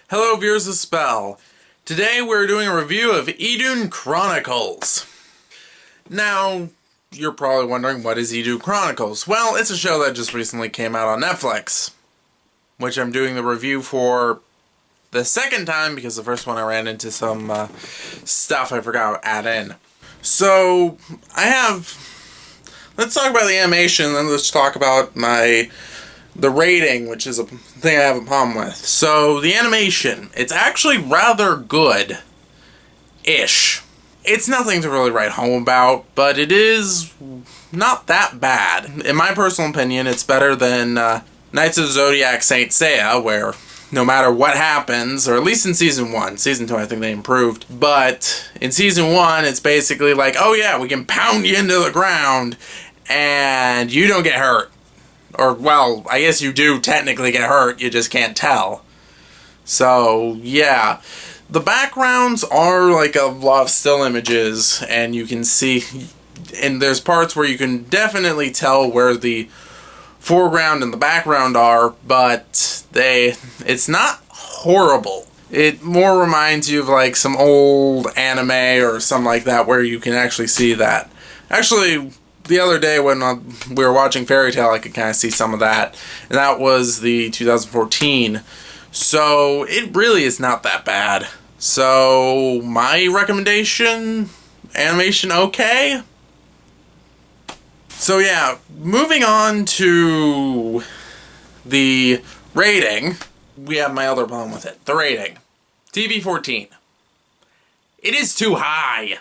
Hello viewers of Spell. Today we're doing a review of Idhun Chronicles. Now, you're probably wondering, what is Idhun Chronicles? Well, it's a show that just recently came out on Netflix, which I'm doing the review for the second time because the first one I ran into some stuff I forgot to add in. So, let's talk about the animation, then let's talk about the rating, which is a thing I have a problem with. So, the animation, it's actually rather good-ish. It's nothing to really write home about, but it is not that bad. In my personal opinion, it's better than Knights of the Zodiac Saint Seiya, where no matter what happens, or at least in Season 1, Season 2 I think they improved, but in Season 1 it's basically like, oh yeah, we can pound you into the ground, and you don't get hurt. Or, well, I guess you do technically get hurt, you just can't tell. So, yeah. The backgrounds are like a lot of still images, and you can see, and there's parts where you can definitely tell where the foreground and the background are, but it's not horrible. It more reminds you of like some old anime or something like that where you can actually see that. Actually, the other day when we were watching Fairy Tail, I could kind of see some of that, and that was the 2014. So it really is not that bad. So my recommendation, animation okay. So yeah, moving on to the rating, we have my other problem with it. The rating. TV 14. It is too high.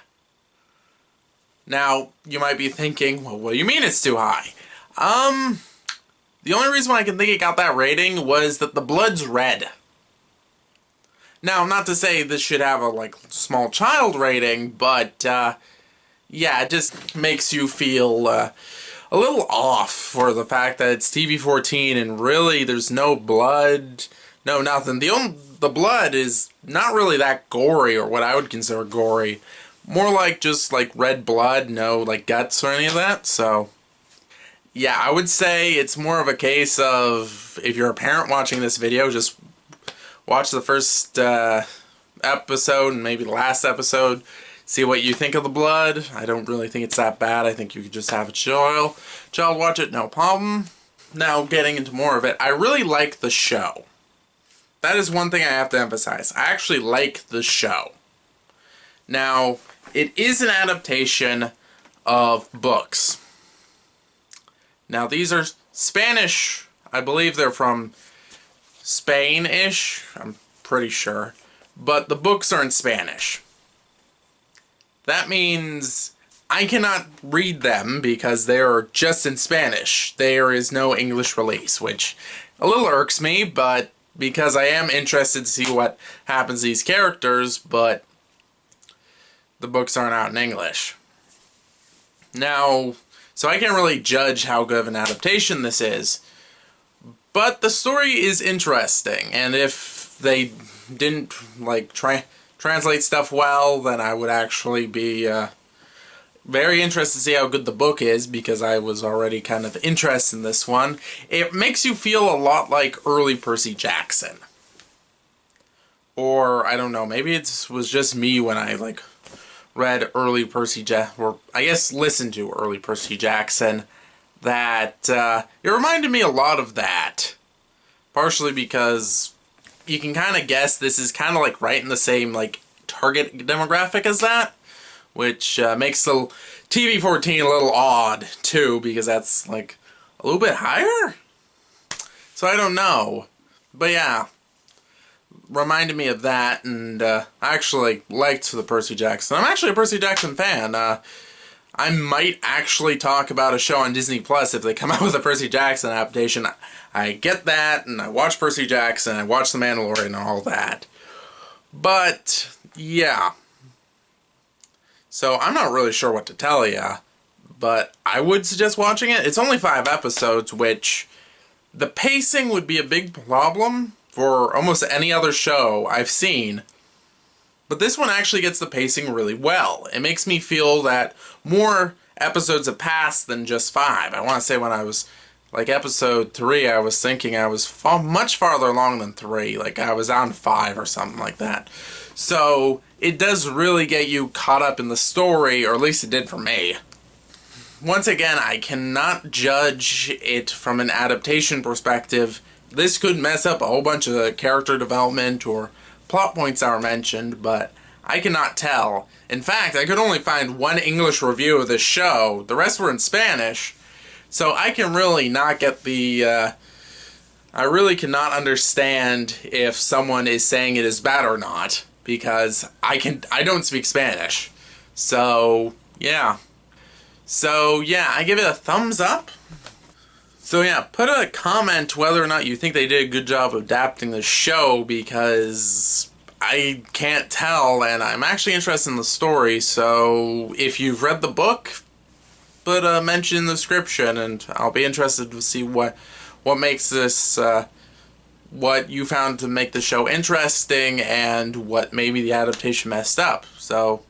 Now, you might be thinking, well, what do you mean it's too high? The only reason why I can think it got that rating was that the blood's red. Now, not to say this should have a, like, small child rating, but, yeah, it just makes you feel, a little off for the fact that it's TV 14 and really there's no blood, no nothing. The blood is not really that gory, or what I would consider gory. More like just like red blood, no like guts or any of that. So yeah, I would say it's more of a case of, if you're a parent watching this video, just watch the first episode and maybe the last episode. See what you think of the blood. I don't really think it's that bad. I think you could just have a child watch it, no problem. Now, getting into more of it, I really like the show. That is one thing I have to emphasize. I actually like the show. Now, it is an adaptation of books. Now, these are Spanish. I believe they're from Spain-ish. I'm pretty sure. But the books are in Spanish. That means I cannot read them because they are just in Spanish. There is no English release, which a little irks me, but because I am interested to see what happens to these characters, but the books aren't out in English. Now, so I can't really judge how good of an adaptation this is, but the story is interesting, and if they didn't like translate stuff well, then I would actually be very interested to see how good the book is, because I was already kind of interested in this one. It makes you feel a lot like early Percy Jackson. Or, I don't know, maybe it was just me when I like read early Percy Jackson, or I guess listened to early Percy Jackson, that it reminded me a lot of that. Partially because you can kind of guess this is kind of like right in the same like target demographic as that, which makes the TV 14 a little odd too, because that's like a little bit higher. So I don't know, but yeah, reminded me of that, and I actually liked the Percy Jackson. I'm actually a Percy Jackson fan. I might actually talk about a show on Disney Plus if they come out with a Percy Jackson adaptation. I get that, and I watch Percy Jackson, I watch The Mandalorian and all that. But, yeah. So, I'm not really sure what to tell you, but I would suggest watching it. It's only 5 episodes, which the pacing would be a big problem for almost any other show I've seen. But this one actually gets the pacing really well. It makes me feel that more episodes have passed than just 5. I want to say when I was Like episode 3, I was thinking I was much farther along than 3. Like I was on 5 or something like that. So it does really get you caught up in the story, or at least it did for me. Once again, I cannot judge it from an adaptation perspective. This could mess up a whole bunch of character development or plot points that were mentioned, but I cannot tell. In fact, I could only find one English review of this show. The rest were in Spanish. So I can really not get the, I really cannot understand if someone is saying it is bad or not, because I don't speak Spanish. So, yeah. I give it a thumbs up. So yeah, put a comment whether or not you think they did a good job of adapting the show, because I can't tell, and I'm actually interested in the story, so if you've read the book, put a mention in the description, and I'll be interested to see what makes this, what you found to make the show interesting, and what maybe the adaptation messed up. So